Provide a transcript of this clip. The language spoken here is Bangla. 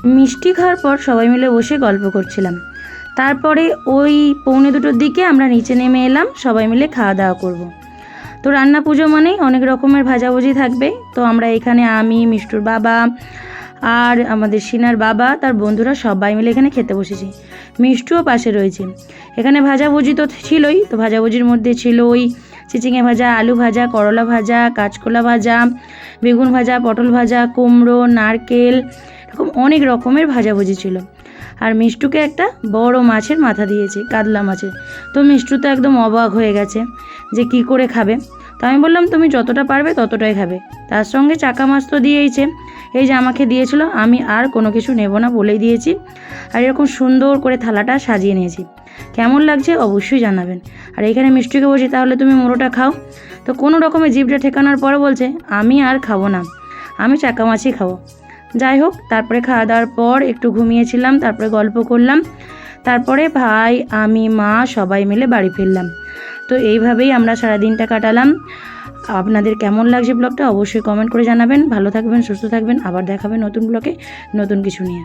মিষ্টি খাওয়ার পর সবাই মিলে বসে গল্প করছিলাম। তারপরে ওই 1:45-র দিকে আমরা নিচে নেমে এলাম, সবাই মিলে খাওয়া দাওয়া করব। তো রান্না পুজো মানেই অনেক রকমের ভাজাভুজি থাকবে। তো আমরা এখানে আমি, মিষ্টুর বাবা আর আমাদের সিনার বাবা, তার বন্ধুরা সবাই মিলে এখানে খেতে বসেছি। মিষ্টুও পাশে রয়েছে। এখানে ভাজাভুজি তো ছিলই, তো ভাজাভুজির মধ্যে ছিল ওই চিচিঙে ভাজা, আলু ভাজা, করলা ভাজা, কাঁচকলা ভাজা, বেগুন ভাজা, পটল ভাজা, কুমড়ো, নারকেল, এরকম অনেক রকমের ভাজাভুজি ছিল। আর মিষ্টুকে একটা বড় মাছের মাথা দিয়েছে, কাতলা মাছের। তো মিষ্টু তো একদম অবাক হয়ে গেছে যে কি করে খাবে। তো আমি বললাম তুমি যতটা পারবে ততটাই খাবে, তার সঙ্গে চাকা মাছ তো দিয়েইছে, এই যে আমাকে দিয়েছিল, আমি আর কোনো কিছু নেব না বলেই দিয়েছি। আর এরকম সুন্দর করে থালাটা সাজিয়ে নিয়েছি। কেমন লাগছে অবশ্যই জানাবেন। আর এখানে মিষ্টিকে বলছি তাহলে তুমি মুড়োটা খাও। তো কোনো রকমের জিভটা ঠেকানোর পরে বলছে আমি আর খাবো না, আমি চাকা মাছই খাবো। যাই হোক, তারপরে খাওয়া দাওয়ার পর একটু ঘুমিয়েছিলাম, তারপরে গল্প করলাম, তারপরে ভাই, আমি, মা সবাই মিলে বাড়ি ফিরলাম। তো এইভাবেই আমরা সারাদিনটা কাটালাম। আপনাদের কেমন লাগছে ব্লগটা অবশ্যই কমেন্ট করে জানাবেন। ভালো থাকবেন, সুস্থ থাকবেন, আবার দেখাবেন নতুন ব্লগে নতুন কিছু নিয়ে।